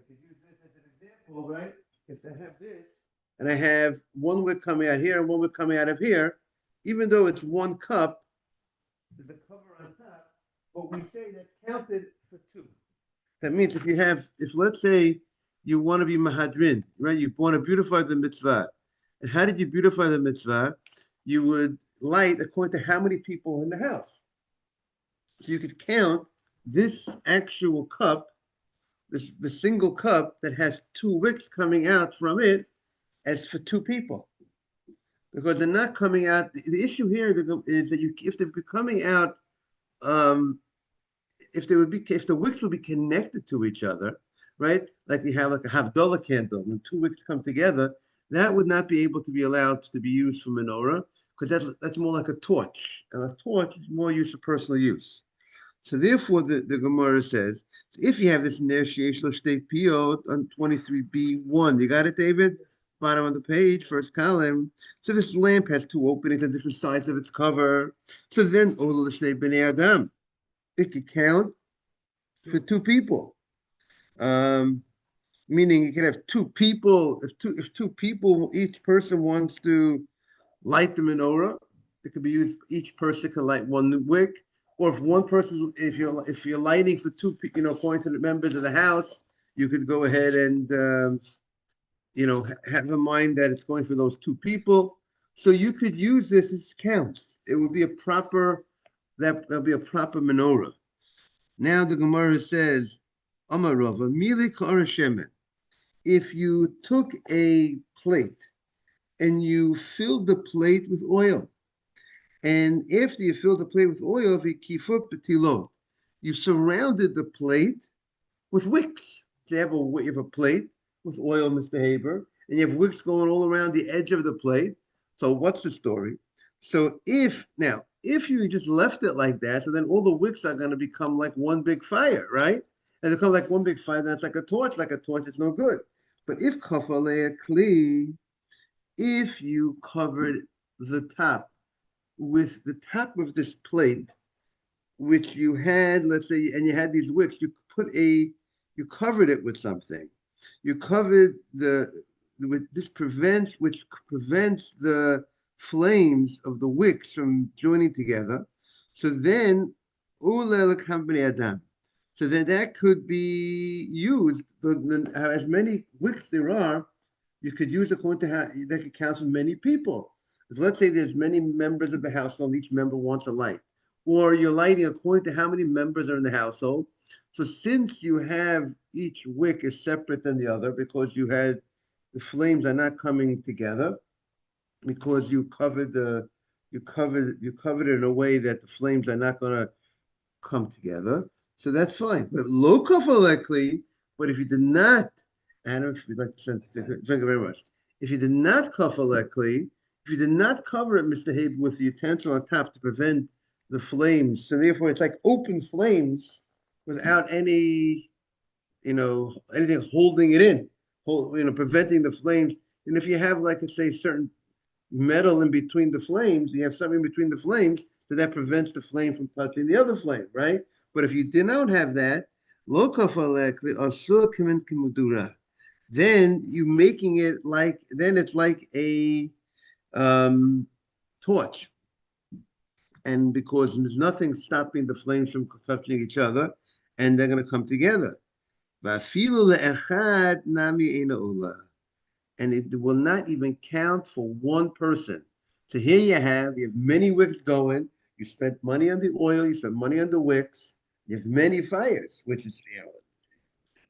I could use this as an example, right? If I have this, and I have one wick coming out here and one wick coming out of here, even though it's one cup, there's a cover on top, but we say that counted for two. That means if let's say you want to be mahadrin, right? You want to beautify the mitzvah. And how did you beautify the mitzvah? You would light according to how many people are in the house. So you could count this actual cup, the single cup that has two wicks coming out from it as for two people. Because they're not coming out. The issue here is that if they're coming out, um, if the wicks would be connected to each other, right? Like you have like a Havdalah candle, when two wicks come together, that would not be able to be allowed to be used for menorah because that's more like a torch, and a torch is more used for personal use. So therefore, the Gemara says, if you have this in there, Sheish Lo Shtei Piyot on 23b1, you got it, David? Bottom of the page, first column. So this lamp has two openings on different sides of its cover. So then, Ola L'Shnei B'nei Adam, it could count for two people. Um, Meaning you can have two people. If two people, each person wants to light the menorah, it could be used. Each person can light one wick, or if one person, if you're lighting for two, according to the members of the house, you could go ahead and have in mind that it's going for those two people. So you could use this as counts. It would be a proper that'll be a proper menorah. Now the Gemara says, Amarova, Mili Shemen. If you took a plate and you filled the plate with oil, and after you filled the plate with oil, you surrounded the plate with wicks. So you have a plate with oil, Mr. Haber, and you have wicks going all around the edge of the plate. So what's the story? So if you just left it like that, so then all the wicks are going to become like one big fire, right? And they become like one big fire, that's like a torch. Like a torch, it's no good. But if kafalei kli, if you covered the top with the top of this plate, which you had, let's say, and you had these wicks, you covered it with something. You covered which prevents the flames of the wicks from joining together. So then, adam. So then that could be used. As many wicks there are, you could use according to how that could count for many people. If let's say there's many members of the household, each member wants a light, or you're lighting according to how many members are in the household. So since you have each wick is separate than the other because the flames are not coming together because you covered it in a way that the flames are not going to come together. So that's fine. But low kafalekli, but if you did not, Adam, if you'd like to send, thank you very much. If you did not kafalekli, if you did not cover it, Mr. Habe, with the utensil on top to prevent the flames, so therefore it's like open flames without anything holding it in, preventing the flames. And if you have, like, say, certain metal in between the flames, you have something in between the flames, so that prevents the flame from touching the other flame, right? But if you do not have that, then you making it then it's like a torch. And because there's nothing stopping the flames from touching each other, and they're going to come together. And it will not even count for one person. So here you have many wicks going. You spent money on the oil, you spent money on the wicks. You have many fires, which is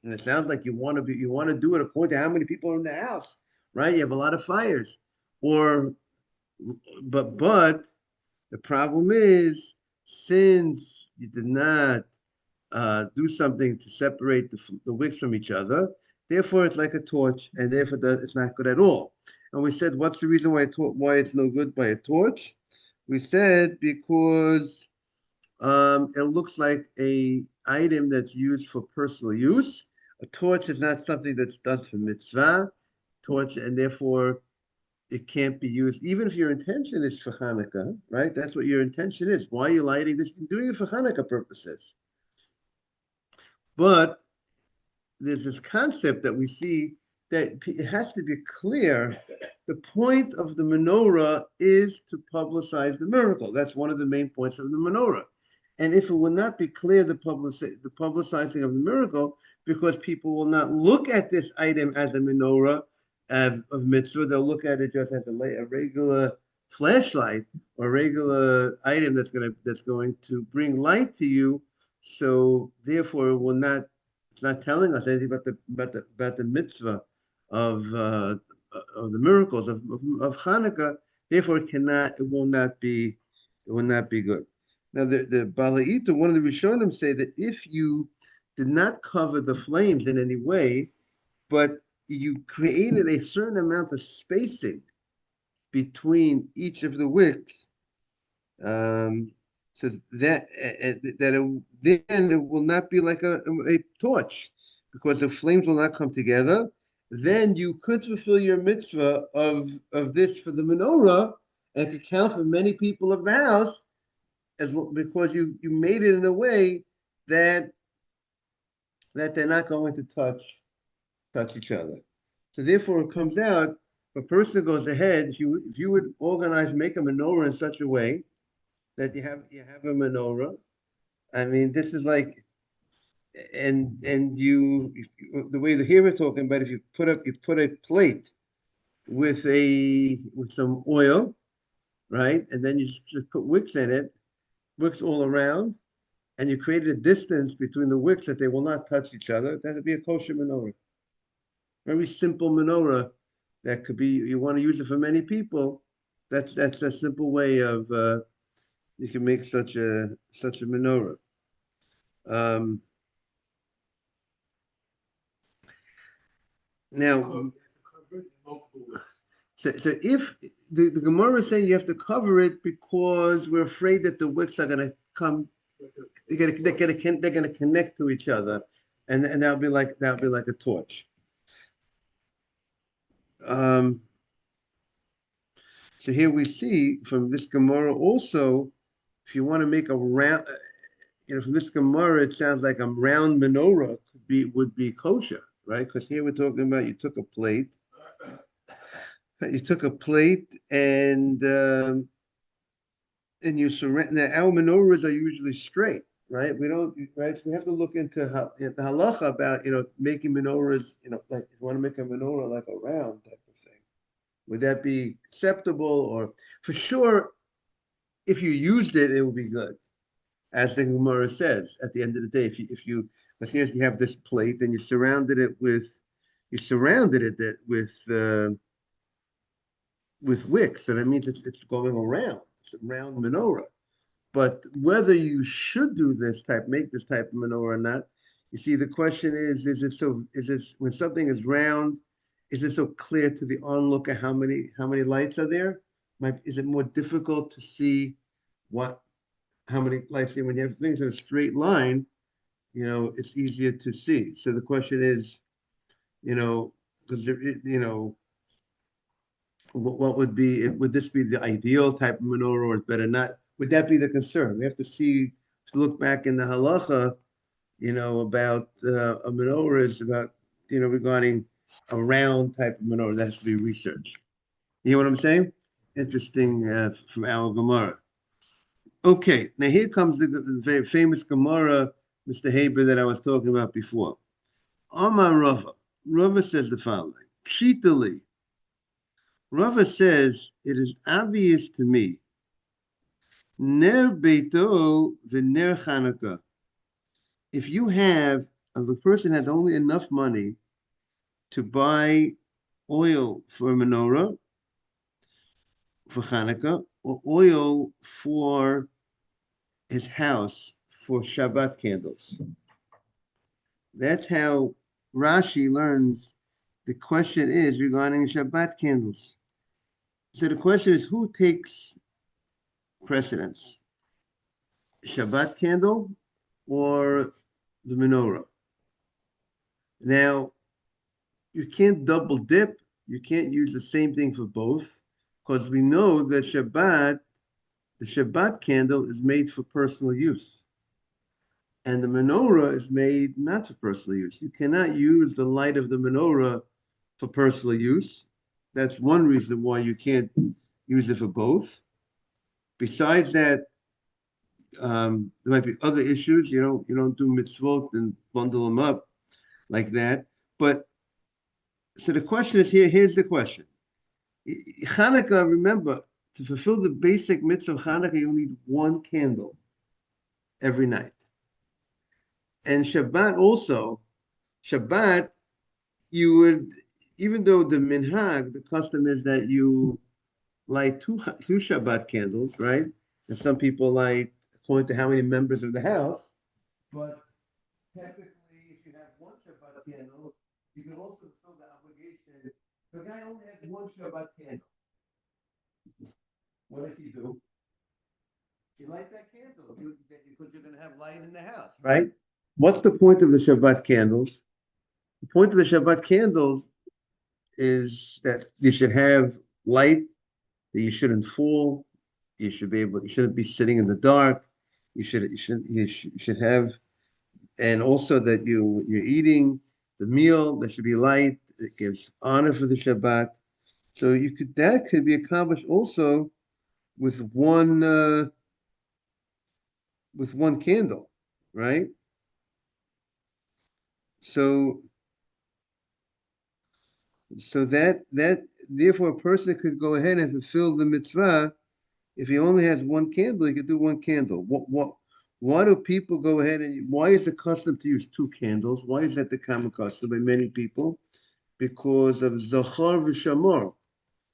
and it sounds like you want to do it according to how many people are in the house, right? You have a lot of fires, or but the problem is since you did not do something to separate the wicks from each other. Therefore, it's like a torch, and therefore it's not good at all. And we said, what's the reason why it's no good by a torch? We said because it looks like a item that's used for personal use. A torch is not something that's done for mitzvah. Torch, and therefore it can't be used, even if your intention is for Hanukkah, right? That's what your intention is. Why are you lighting this? You're doing it for Hanukkah purposes. But there's this concept that we see that it has to be clear. The point of the menorah is to publicize the miracle. That's one of the main points of the menorah. And if it will not be clear, the publicizing of the miracle, because people will not look at this item as a menorah of mitzvah, they'll look at it just as a regular flashlight or regular item that's going to bring light to you. So therefore, it will not. It's not telling us anything about the mitzvah of the miracles of Hanukkah. Therefore, it will not be good. Now, the Balaita, one of the Rishonim, say that if you did not cover the flames in any way, but you created a certain amount of spacing between each of the wicks, so then it will not be like a torch, because the flames will not come together. Then you could fulfill your mitzvah of this for the menorah, and if you count for many people of the house, because you made it in a way that they're not going to touch each other. So therefore, it comes out, if a person goes ahead, if you would make a menorah in such a way that you have a menorah. I mean, this is like, and the way that here we're talking about, if you put a plate with some oil, right, and then you just put wicks in it, wicks all around, and you created a distance between the wicks that they will not touch each other. That would be a kosher menorah. Very simple menorah that could be. You want to use it for many people. That's a simple way of. You can make such a menorah. Now, so if the Gemara is saying you have to cover it because we're afraid that the wicks are going to come, they're going to connect to each other, and that'll be like a torch. So here we see from this Gemara also, if you want to make a round, from this Gemara, it sounds like a round menorah would be kosher, right? Because here we're talking about you took a plate and you surround. Now our menorahs are usually straight, right? We don't, right? We have to look into the halacha about making menorahs. Like if you want to make a menorah like a round type of thing, would that be acceptable? Or for sure, if you used it, it would be good. As the Gemara says, at the end of the day, if you have this plate and you surrounded it with wicks, so that means it's going around. It's a round menorah. But whether you should make this type of menorah or not, you see, the question is this when something is round, is it so clear to the onlooker how many lights are there? Is it more difficult to see how many lights when you have things in a straight line, it's easier to see. So the question is, because what would this be the ideal type of menorah, or better not? Would that be the concern? We have to look back in the halacha, about a menorah is about, regarding a round type of menorah. That has to be researched. You know what I'm saying? Interesting from our Gemara. Okay, now here comes the very famous Gemara, Mr. Haber, that I was talking about before. Amar Rava. Rava says the following. Pshitali. Rava says, it is obvious to me. Ner beito v'ner Chanukah. If the person has only enough money to buy oil for a menorah, for Hanukkah, or oil for his house for Shabbat candles. That's how Rashi learns the question is regarding Shabbat candles. So the question is, who takes precedence? Shabbat candle or the menorah? Now, you can't double dip. You can't use the same thing for both, because we know that the Shabbat candle is made for personal use. And the menorah is made not for personal use. You cannot use the light of the menorah for personal use. That's one reason why you can't use it for both. Besides that, there might be other issues. You don't do mitzvot and bundle them up like that. But so the question is here. Here's the question: Hanukkah. Remember, to fulfill the basic mitzvah of Hanukkah, you need one candle every night. And Shabbat also. Shabbat, you would, even though the minhag, the custom is that you light two Shabbat candles, right? And some people light according to how many members of the house. But technically, if you have one Shabbat candle, you can also fulfill the obligation. The guy only has one Shabbat candle. What does he do? You light that candle because you're going to have light in the house, right? What's the point of the Shabbat candles? The point of the Shabbat candles is that you should have light, that you shouldn't fall, you shouldn't be sitting in the dark. You should have, and also that you're eating the meal that should be light. It gives honor for the Shabbat. So that could be accomplished also with one candle, right? So that therefore a person could go ahead and fulfill the mitzvah. If he only has one candle, he could do one candle. Why do people go ahead and why is the custom to use two candles? Why is that the common custom by many people? Because of Zachar v'Shamar.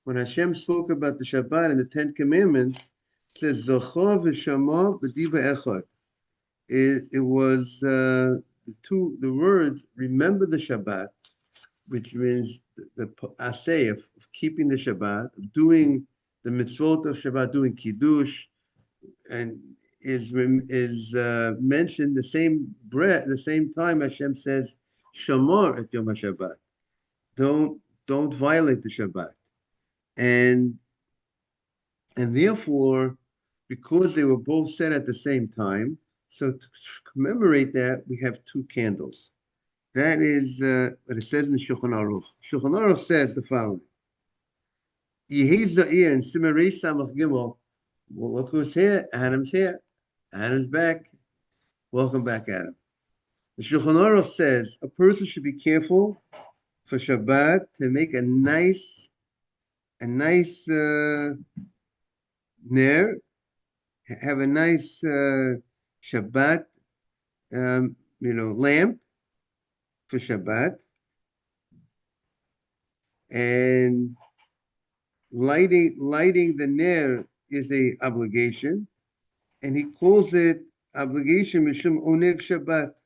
When Hashem spoke about the Shabbat and the Ten Commandments, it says Zachar v'Shamar b'diva echad. It was the words remember the Shabbat, which means the asay of keeping the Shabbat, of doing the mitzvot of Shabbat, doing kiddush, and is mentioned the same time Hashem says Shamor at Yom HaShabbat. Don't violate the Shabbat, and therefore, because they were both said at the same time, so to commemorate that, we have two candles. That is what it says in the Shulchan Aruch. Shulchan Aruch says the following: Yehi Za'ir and Simarei Samach Gimel. Well, look who's here. Adam's here. Adam's back. Welcome back, Adam. The Shulchan Aruch says a person should be careful for Shabbat to make a nice ner, have a nice Shabbat, lamp for Shabbat, and lighting the ner is a obligation, and he calls it obligation mishum oneg Shabbat.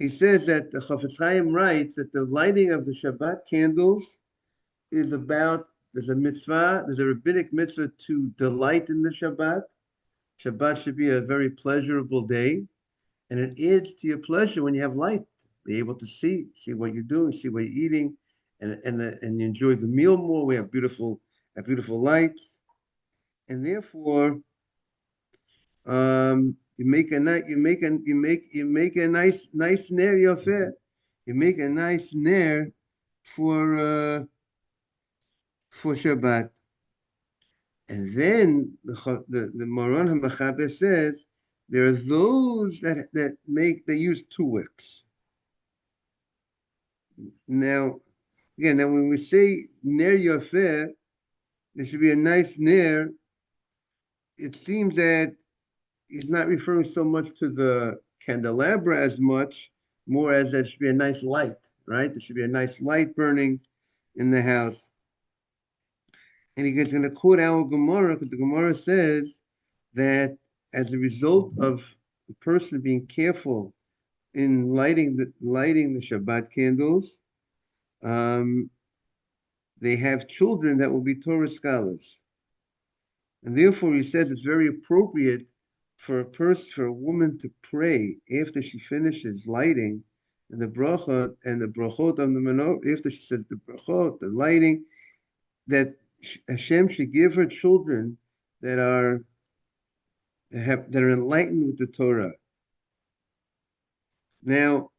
He says that the Chafetz Chaim writes that the lighting of the Shabbat candles is there's a rabbinic mitzvah to delight in the Shabbat. Shabbat should be a very pleasurable day, and it adds to your pleasure when you have light. Be able to see what you're doing, see what you're eating, and you enjoy the meal more. We have beautiful lights, and therefore, you make a nice ner yofeh. You make a nice ner for Shabbat. And then the Moron HaMachaber says there are those that use 2 wicks. Now, again, when we say ner yofeh, there should be a nice ner. It seems that he's not referring so much to the candelabra as much, more as there should be a nice light, right? There should be a nice light burning in the house. And he's going to quote our Gemara, because the Gemara says that as a result of the person being careful in lighting the Shabbat candles, they have children that will be Torah scholars. And therefore, he says it's very appropriate for a woman to pray after she finishes lighting and the brachot and the brachot on the menorah, after she says the brachot, the lighting, that Hashem should give her children that are enlightened with the Torah. Now,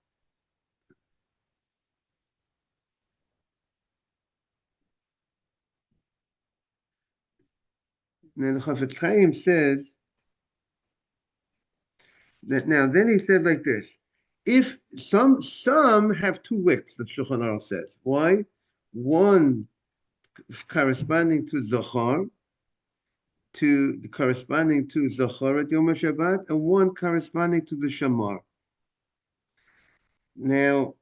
the Chafetz Chaim says that now then he said like this: if some have two wicks, the Shulchan Aruch says. Why? One corresponding to Zachar, corresponding to Zachar at Yom HaShabbat, and one corresponding to the Shamar. Now,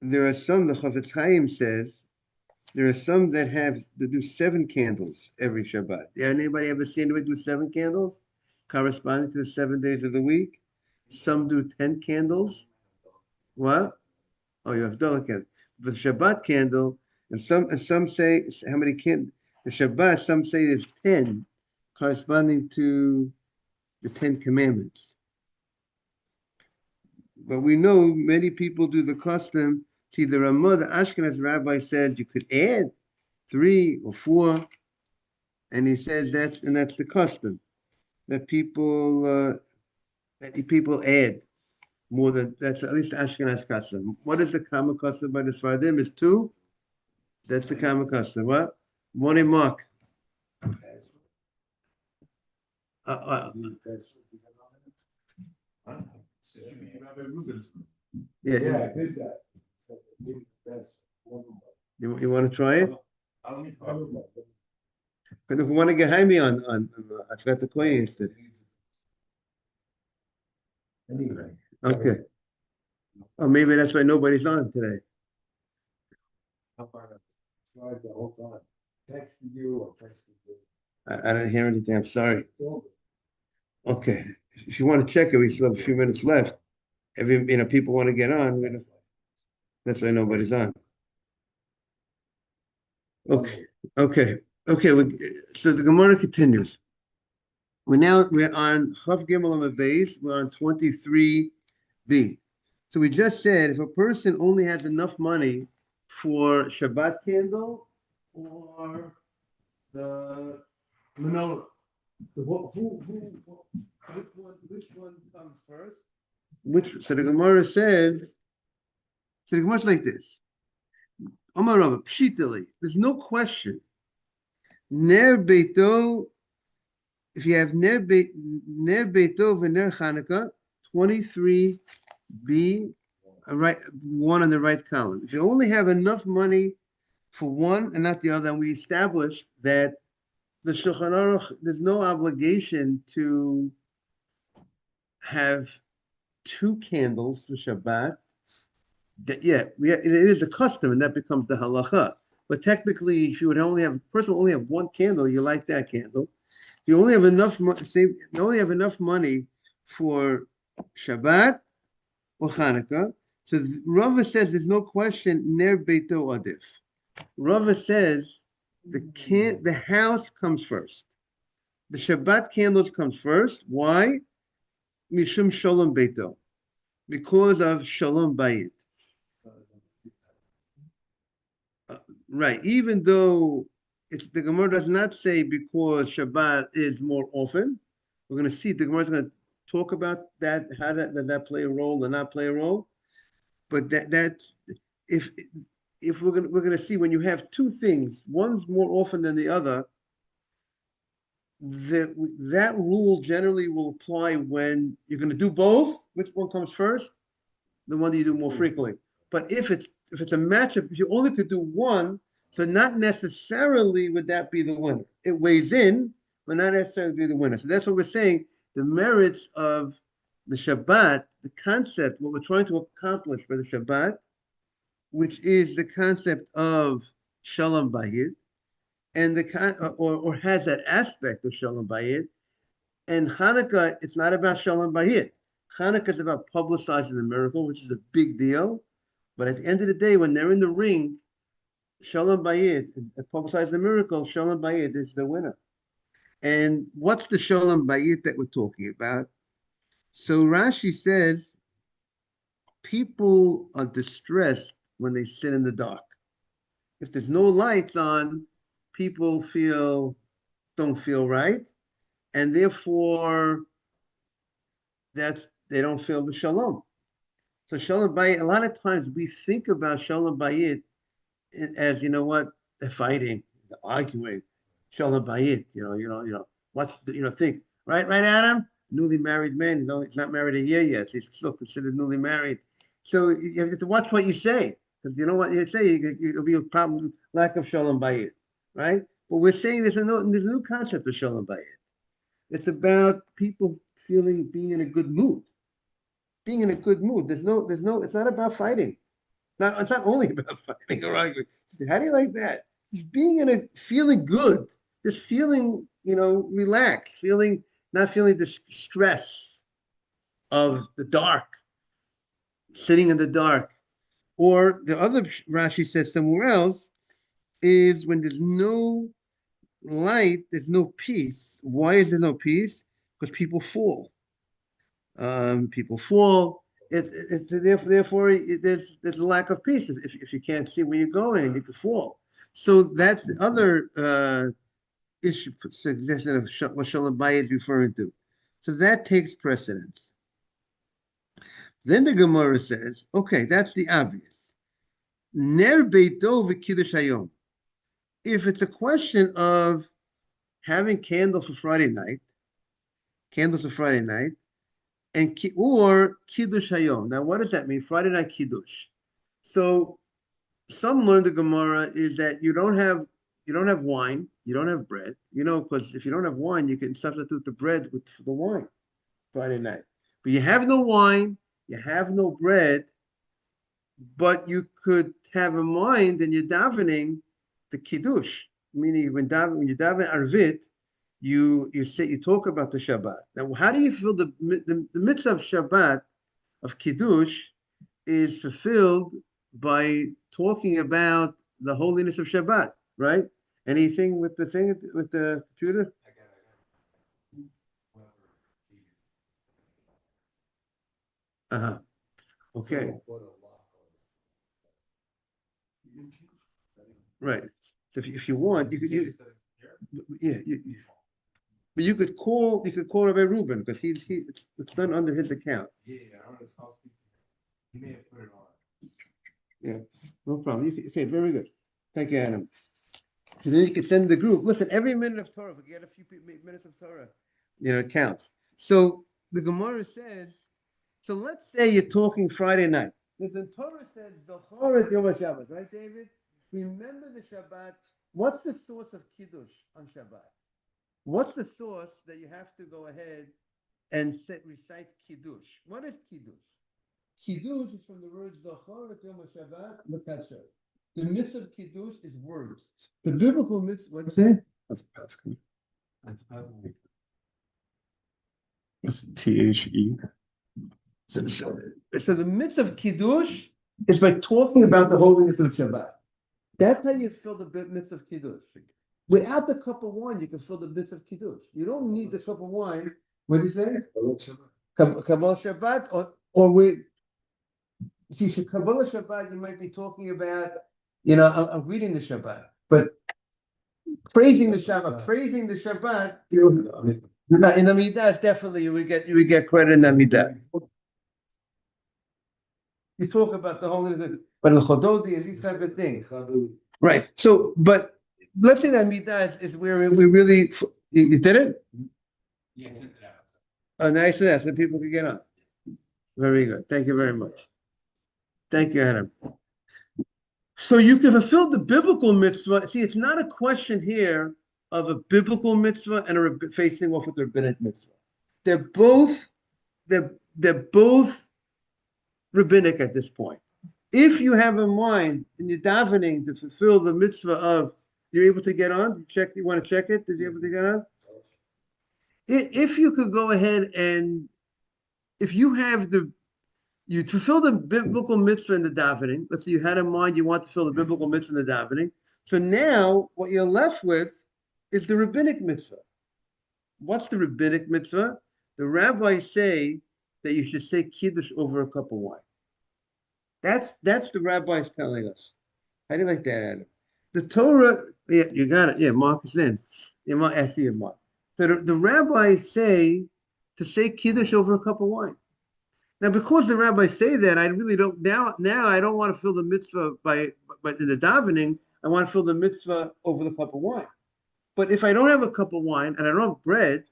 there are some, the Chafetz Chaim says, there are some that do 7 candles every Shabbat. Anybody ever seen anybody do 7 candles corresponding to the 7 days of the week? Some do 10 candles. What? Oh, you have Havdalah candle. But the Shabbat candle, and some say how many candles? The Shabbat, some say there's 10 corresponding to the 10 commandments. But we know many people do the custom. See, the Ramah, the Ashkenaz rabbi says you could add 3 or 4, and he says that's the custom that people add more than that's at least Ashkenaz custom. What is the common custom by the Sfaradim? Is 2. That's the common custom. What? Morning, Mark. Yeah. You want to try it? Because if we want to get Jaime on I forgot to call you yesterday. Okay. Oh, maybe that's why nobody's on today. The whole time. Texting you or texting you. I didn't hear anything. I'm sorry. Okay. If you want to check it, we still have a few minutes left. People want to get on. That's why nobody's on. Okay. So the Gemara continues. We're on Chav Gimel on the base. We're on 23b. So we just said if a person only has enough money for Shabbat candle or the menorah, which one comes first? So the Gemara says. So the Gemara's like this. Omar Rava, Pshitali. There's no question. Ner Beito. If you have Ner Beito v'Ner Chanukah, 23b, right, 1 on the right column. If you only have enough money for one and not the other, and we established that the Shulchan Aruch, there's no obligation to have 2 candles for Shabbat. It is a custom, and that becomes the halacha. But technically, if you would only have one candle, you light that candle. You only have enough money for Shabbat or Hanukkah. So Rava says there's no question ner beito adif. Rava says the house comes first. The Shabbat candles comes first. Why? Mishum shalom beito, because of shalom bayit. Right. Even though the Gemara does not say because Shabbat is more often, we're going to see the Gemara is going to talk about that. How does that play a role or not play a role? But that's if we're going to see when you have 2 things, one's more often than the other. That rule generally will apply when you're going to do both. Which one comes first? The one that you do more frequently. But if it's a matchup, if you only could do one, so not necessarily would that be the winner. It weighs in, but not necessarily be the winner. So that's what we're saying. The merits of the Shabbat, the concept, what we're trying to accomplish for the Shabbat, which is the concept of Shalom Bayit, and or has that aspect of Shalom Bayit. And Hanukkah, it's not about Shalom Bayit. Hanukkah is about publicizing the miracle, which is a big deal. But at the end of the day, when they're in the ring, Shalom Bayit, publicize the miracle, Shalom Bayit is the winner. And what's the Shalom Bayit that we're talking about? So Rashi says, people are distressed when they sit in the dark. If there's no lights on, people don't feel right. and therefore they don't feel the shalom. So shalom bayit. A lot of times we think about shalom bayit as, you know what, they're fighting, they're arguing, shalom bayit. What's think right, Adam? Newly married man, no, he's not married a year yet. He's still considered newly married. So you have to watch what you say, because you know what you say, it'll be a problem, lack of shalom bayit, right? But we're saying there's a new concept of shalom bayit. It's about people being in a good mood. Being in a good mood. It's not about fighting. It's not only about fighting or arguing. How do you like that? Just being feeling good, just feeling, relaxed, not feeling the stress of the dark, sitting in the dark. Or the other Rashi says somewhere else is when there's no light, there's no peace. Why is there no peace? Because people fall. People fall. Therefore there's a lack of peace. If you can't see where you're going, you can fall. So that's the other issue, suggestion of what Shalom Bayit is referring to. So that takes precedence. Then the Gemara says, okay, that's the obvious. Ner beito v'kiddush hayom. If it's a question of having candles for Friday night, or kiddush hayom. Now, what does that mean? Friday night kiddush. So some learn the Gemara is that you don't have wine, you don't have bread, because if you don't have wine, you can substitute the bread with the wine Friday night. But you have no wine, you have no bread, but you could have in mind and you're davening the kiddush, meaning when you daven arvit, you talk about the Shabbat. Now, how do you feel the mitzvah of Shabbat of kiddush is fulfilled by talking about the holiness of Shabbat, right? Anything with the computer? Uh-huh. Okay. Right. So if you want, you could but you could call Rabbi Reuven because it's done under his account. Yeah, I heard his house. He may have put it on. Yeah, no problem. Okay, very good. Thank you, Adam. So then you can send the group. Listen, every minute of Torah, if we get a few minutes of Torah, it counts. So the Gemara says, so let's say you're talking Friday night. The Torah says, Zochor Yom HaShabbat, right, David? Remember the Shabbat. What's the source of Kiddush on Shabbat? What's the source that you have to go ahead and recite Kiddush? What is Kiddush? Kiddush is from the word Zochor Yom HaShabbat L'Kasher. The mitzvah of Kiddush is words. The biblical mitzvah, what do you say? That's Pascal. That's THE. So the mitzvah of Kiddush is by talking about the holiness of Shabbat. That's how you fill the mitzvah of Kiddush. Without the cup of wine, you can fill the mitzvah of Kiddush. You don't need the cup of wine. What do you say? Kabbalah Shabbat, or with. See, Kabbalah Shabbat, you might be talking about, I'm reading the Shabbat, but praising the Shabbat, in the Midah, definitely you would get credit in the Midah. You talk about the holiness, but the Chododi and these type of things. Right. So, but let's say that Midah is where we really, you did it? Yes. Oh, nice. So people can get on. Very good. Thank you very much. Thank you, Adam. So you can fulfill the biblical mitzvah. See, it's not a question here of a biblical mitzvah and facing off with the rabbinic mitzvah. They're both rabbinic at this point. If you have in mind in your davening to fulfill the mitzvah of, you're able to get on? You want to check it? Did you able to get on? If you could go ahead and, if you have you fulfill the biblical mitzvah in the davening. Let's say you had in mind you want to fulfill the biblical mitzvah in the davening. So now what you're left with is the rabbinic mitzvah. What's the rabbinic mitzvah? The rabbis say that you should say kiddush over a cup of wine. That's the rabbis telling us. How do you like that, Adam? The Torah, yeah, you got it. Yeah, Mark is in. Yeah, Mark, I see you, Mark. So the rabbis say to say kiddush over a cup of wine. Now, because the rabbis say that, I really don't now I don't want to fill the mitzvah but in the davening, I want to fill the mitzvah over the cup of wine. But if I don't have a cup of wine and I don't have bread,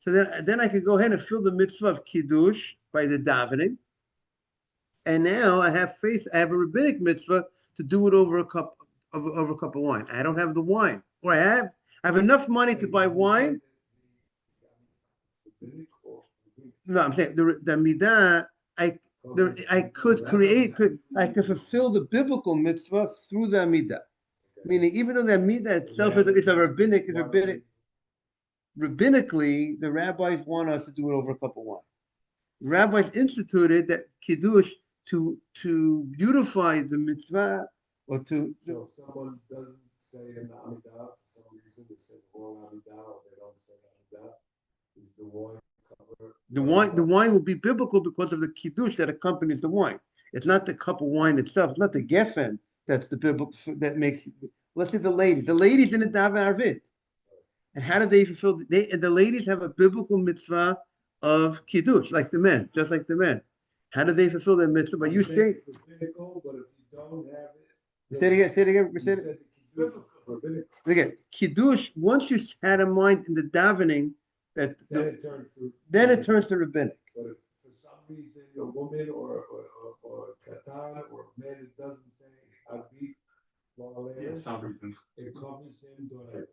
so then I could go ahead and fill the mitzvah of kiddush by the davening. And now I have a rabbinic mitzvah to do it over a cup of wine. I don't have the wine, or I have enough money to buy wine. No, I'm saying the midah. I could fulfill the biblical mitzvah through the midah. Meaning, even though the midah itself is a rabbinically, the rabbis want us to do it over a cup of wine. The rabbis instituted that kiddush to beautify the mitzvah, or to. So if someone doesn't say an Amidah, for some reason they say the wrong Amidah, or they don't say Amidah, is the wine cover? The wine will be biblical because of the kiddush that accompanies the wine. It's not the cup of wine itself. It's not the geffen that's the biblical that makes. Let's say the ladies in the daven arvit, and how do they fulfill? The ladies have a biblical mitzvah of kiddush, like the men, just like the men. How do they fulfill their mitzvah? But you say, it's rabbinical, but if you don't have it, say it again. Again, kiddush. Once you had a mind in the davening, then it turns to rabbinic. But if for some reason a woman or katan or a man that doesn't say Arvit, some reason. it covers him doing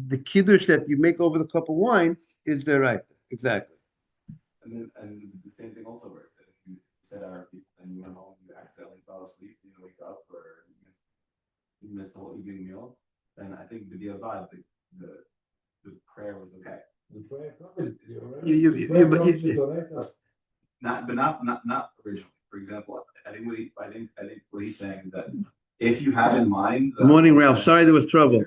The kiddush that you make over the cup of wine is the right. Exactly. And the same thing also works. If you said Arvit and you went home, you accidentally fell asleep, you didn't wake up, or you missed the whole evening meal, then I think the vibe, the prayer was okay. The prayer covered it. Not originally. For example, I think what he's saying is that if you have in mind. Good morning, Ralph. Sorry there was trouble.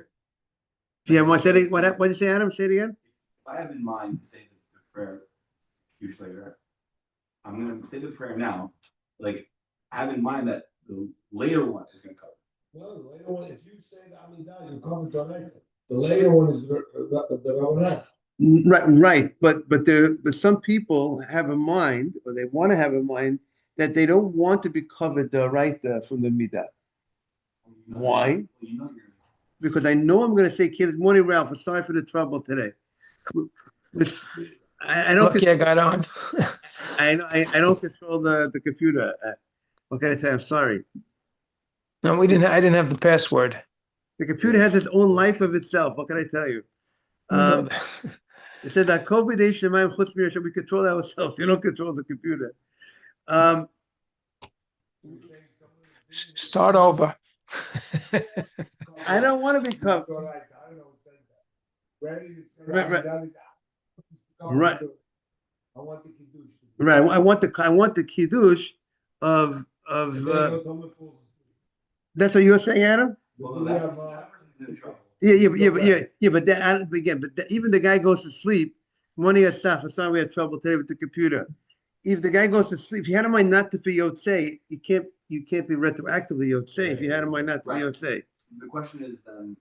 Yeah, what did you say, Adam? Say it again. If I have in mind to say the prayer huge later, I'm going to say the prayer now. Like, have in mind that the later one is going to cover. No, the later one, if you say the Amidah, you cover directly. The later one is the Ravanah. Right. But some people have a mind, or they want to have a mind, that they don't want to be covered from the midah. Why? Because I know I'm going to say, "Good morning, Ralph. Sorry for the trouble today." I don't. Lucky I got on. I don't control the computer. What can I tell you? I'm sorry. No, I didn't have the password. The computer has its own life of itself. What can I tell you? It says that we control ourselves. You don't control the computer. Start over. I don't want to be covered. Right. I want the kiddush. Right. I want the kiddush of. That's what you're saying, Adam? Yeah. But then again, even the guy goes to sleep. Morning asaf. Sorry, we had trouble today with the computer. If the guy goes to sleep, if you had in mind not to be yotzei, you can't be retroactively yotzei. If you had in mind not to be yotzei. The question is then,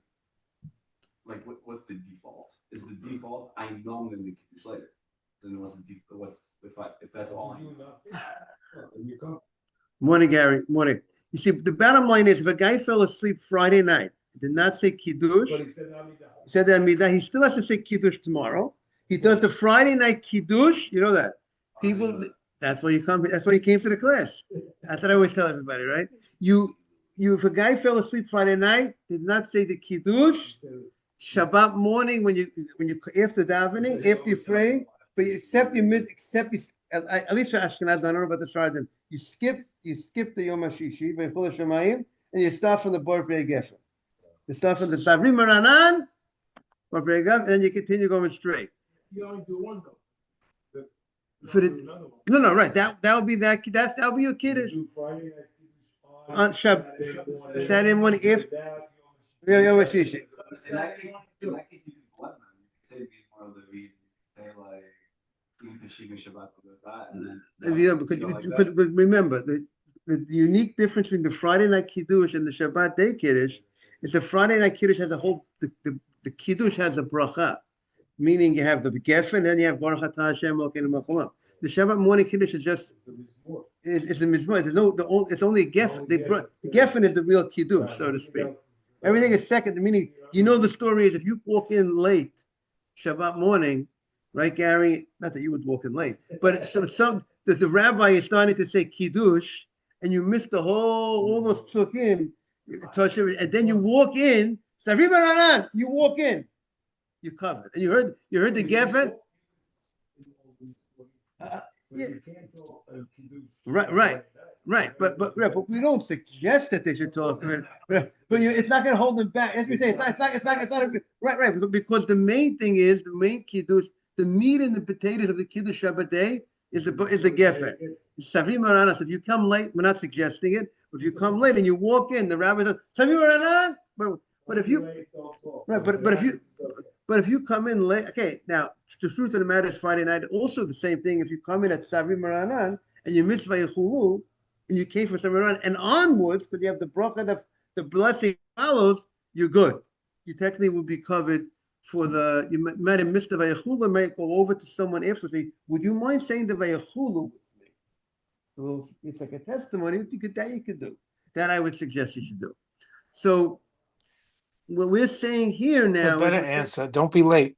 like, what's the default? Is the default I know I'm going to be kiddush later? Then what's the default? If that's all I know? Morning, Gary. Morning. You see, the bottom line is, if a guy fell asleep Friday night, did not say kiddush, But he said Amidah, he still has to say kiddush tomorrow. He does the Friday night kiddush. You know that people. That's why you come. That's why you came to the class. That's what I always tell everybody, right? If a guy fell asleep Friday night, did not say the kiddush, Shabbat morning when you after davening, after you pray, but except you at least for Ashkenaz, I don't know about the Sardim. You skip the Yom HaShishi, V'chol HaShamayim, and you start from the Bor Prei Geffen. You start from the Savri Maranan, Bor Prei Geffen, and then you continue going straight. You only do one though. No, right. That'll be that'll be your kiddush. On Saturday morning after Yom HaShishi. In that case, you do what? You say before the read, say like Because remember the unique difference between the Friday night kiddush and the Shabbat day kiddush is the Friday night kiddush has a whole the kiddush has a bracha. meaning you have the Geffen, then you have Baruch Atah Hashem Elokeinu Melech Haolam. The Shabbat morning Kiddush is just It's a mizmor. is a mizmor. There's it's only a Geffen. Only The Geffen. Geffen is the real Kiddush, Right, so to everything speak. else is- Everything is second. Meaning, the story is if you walk in late Shabbat morning, right, Gary? Not that you would walk in late, but the rabbi is starting to say Kiddush, and you miss all those psukim, and then you walk in, Savim Aranan, you walk in, you covered, and you heard the Geffen. Yeah. Right, but we don't suggest that they should talk. But it's not going to hold them back. As we say, it's not right. Because the main thing is the main kiddush, the meat and the potatoes of the kiddush Shabbat day is the geffen. Savim Aranan. If you come late, we're not suggesting it. But if you come late and you walk in, the rabbi says Savim Aranan. But if you right, but if you come in late, okay. Now the truth of the matter is Friday night also the same thing. If you come in at Savim Aranan and you miss Vayechulu, and you came from somewhere around and onwards, because you have the bracha, the blessing follows, you're good. You technically will be covered for you might have missed the Vayechulu, might go over to someone after say, would you mind saying the Vayechulu with me? Well, it's like a testimony, you could do. That I would suggest you should do. So what we're saying here now A better answer. Don't be late.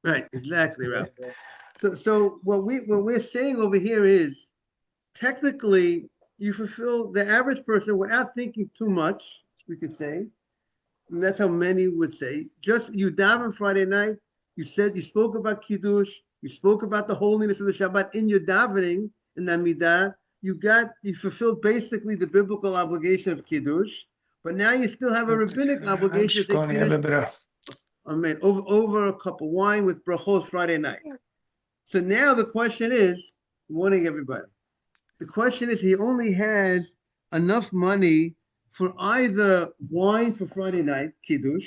right, exactly right. So what we're saying over here is technically you fulfill the average person without thinking too much, we could say. And that's how many would say. Just you daven Friday night, you spoke about Kiddush, you spoke about the holiness of the Shabbat in your davening in the Midah. You fulfilled basically the biblical obligation of Kiddush, but now you still have a rabbinic obligation to say Kiddush. Amen. Over a cup of wine with brachos Friday night. So now the question is, good morning everybody. The question is, he only has enough money for either wine for Friday night, Kiddush,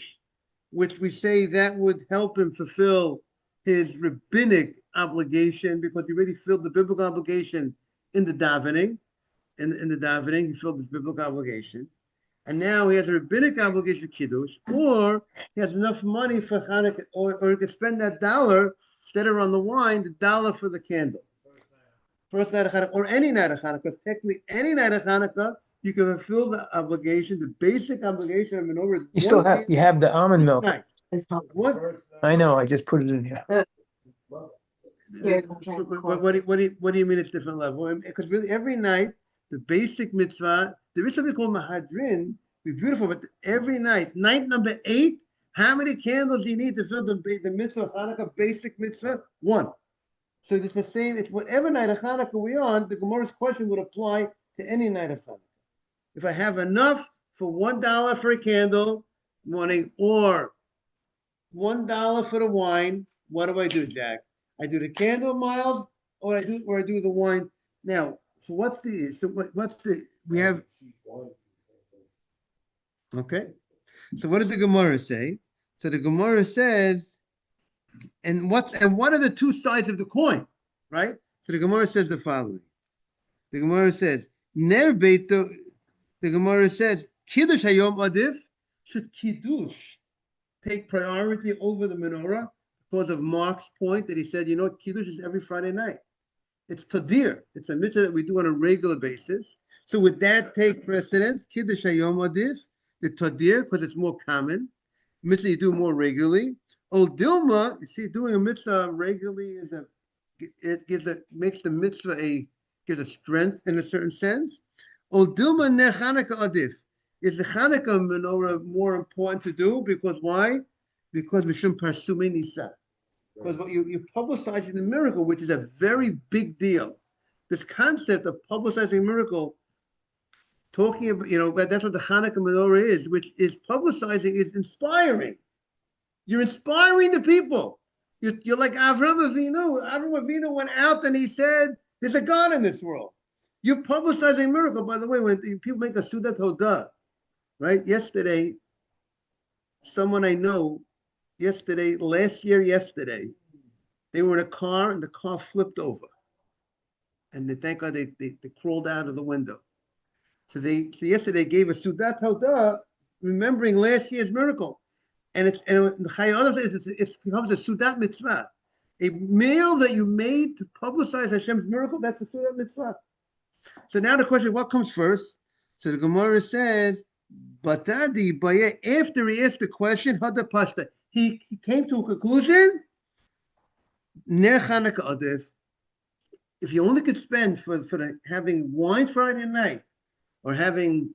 which we say that would help him fulfill his rabbinic obligation because he already filled the biblical obligation in the davening. In the davening, he filled this biblical obligation. And now he has a rabbinic obligation for Kiddush, or he has enough money for Hanukkah, or he could spend that $1 instead of on the wine, the $1 for the candle. First night of Hanukkah, or any night of Hanukkah, because technically any night of Hanukkah, you can fulfill the obligation, the basic obligation of menorah. You have the almond milk. Night. What? I know, I just put it in here. What do you mean it's different level? Because really every night, the basic mitzvah, there is something called Mahadrin, be beautiful, but every night number 8, how many candles do you need to fill the mitzvah of Hanukkah, basic mitzvah? 1. So it's the same, it's whatever night of Hanukkah we're on, the Gemara's question would apply to any night of Hanukkah. If I have enough for $1 for a candle morning or $1 for the wine, what do I do, Jack? I do the candle miles or I do the wine. Now, so what's the we have okay. So what does the Gemara say? So the Gemara says, and what are the two sides of the coin, right? So the Gemara says the following. The Gemara says, Ner Beito, the Gemara says, Kiddush Hayom Adif, should Kiddush take priority over the menorah because of Mark's point that he said, Kiddush is every Friday night. It's Tadir. It's a mitzvah that we do on a regular basis. So would that take precedence? Kiddush Hayom Adif, the Tadir, because it's more common. Mitzvah you do more regularly. Ol Dilma, you see, doing a mitzvah regularly makes the mitzvah gives a strength in a certain sense. Ol Dilma ner Chanukah adif. Is the Chanukah menorah more important to do? Because why? Because mishum parsumei nisa. Because what you're publicizing the miracle, which is a very big deal. This concept of publicizing a miracle, talking about, that's what the Chanukah menorah is, which is publicizing, is inspiring. You're inspiring the people. You're like Avraham Avinu. Avraham Avinu went out and he said, there's a God in this world. You're publicizing a miracle. By the way, when people make a Sudat Hodah, right? Yesterday, someone I know, last year, they were in a car and the car flipped over. And thank God they crawled out of the window. So yesterday gave a Sudat Hodah remembering last year's miracle. and the Chayei Adam says it becomes a Sudat mitzvah. A meal that you made to publicize Hashem's miracle, that's a Sudat mitzvah. So now the question, what comes first? So the Gemara says, Batadi Baye, after he asked the question, Hada Pashta, he came to a conclusion, Ner Chanukah Adif. If you only could spend for having wine Friday night or having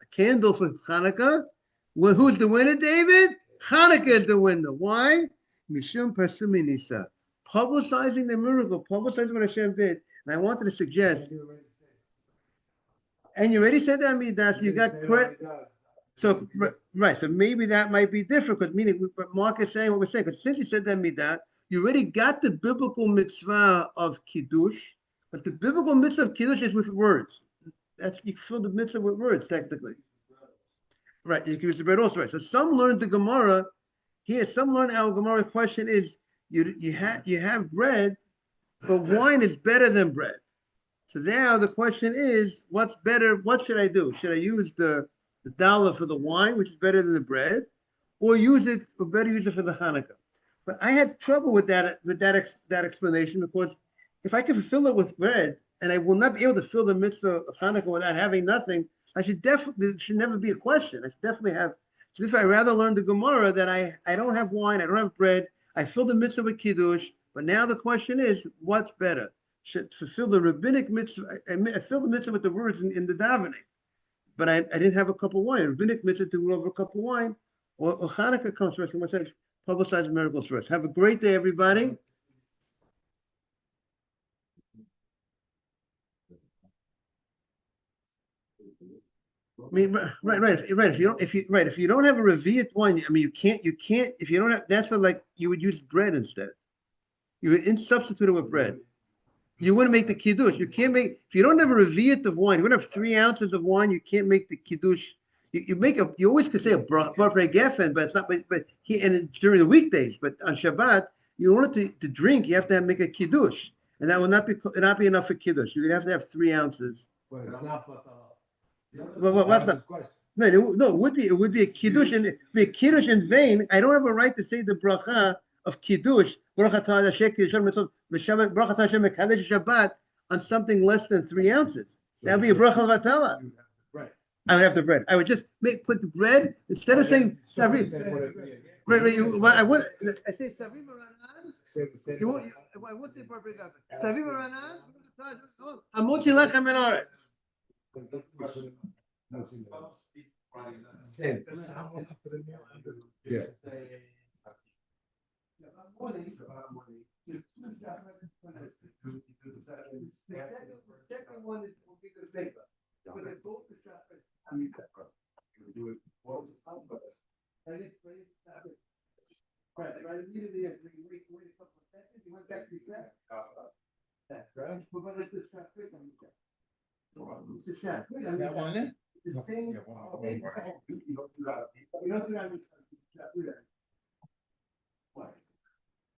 a candle for Hanukkah, well, who's the winner, David? Hanukkah is the winner. Why? Mishum Pasumi Nisa. Publicizing the miracle, publicizing what Hashem did. And I wanted to suggest, and you already said that, Midah, so you got credit. So, right, so maybe that might be different, because meaning what Mark is saying, what we're saying, because since you said that, Midah, you already got the biblical mitzvah of Kiddush, but the biblical mitzvah of Kiddush is with words. That's, you fill the mitzvah with words, technically. Right, you can use the bread also, right. So some learn the Gemara, here, some learn our Gemara question is, you have bread, but wine is better than bread. So now the question is, what's better? What should I do? Should I use the dollar for the wine, which is better than the bread, or better use it for the Hanukkah? But I had trouble with that explanation, because if I can fulfill it with bread, and I will not be able to fill the mitzvah of Hanukkah without having nothing, there should never be a question. I should definitely have. So if I rather learn the Gemara that I don't have wine, I don't have bread, I fill the mitzvah with Kiddush, but now the question is, what's better? Should fulfill the rabbinic mitzvah, I fill the mitzvah with the words in the davening, but I didn't have a cup of wine. Rabbinic mitzvah to go over a cup of wine, or Hanukkah comes first. And what's that? Publicize miracles first. Have a great day, everybody. I mean, right. If you don't have a revealed wine, I mean, you can't. If you don't have, that's like you would use bread instead. You would substitute it with bread. You wouldn't make the kiddush. You can't make, if you don't have a revi'at of wine, you wouldn't have 3 ounces of wine, you can't make the kiddush. You always could say a bar geffen, but it's not, and during the weekdays, but on Shabbat, you want to drink, you have to make a kiddush. And that will not be enough for kiddush. You're going to have 3 ounces. Well, it's not What's that? No, it would be a kiddush, and be a kiddush in vain. I don't have a right to say the bracha of kiddush, Shabbat, on something less than 3 ounces. That would be a bracha vatala. Right. I would have the bread. I would just put the bread instead of saying savri. Right. I would. I say savri baranan. I would say perfect. Savri baranan. Amotzi lechem min aretz. Yeah. Right, immediately after you wait a couple of seconds, you went back to your set. Right? But let's just try quick on the set. It's a shot. That one in? It's the same. You don't do that.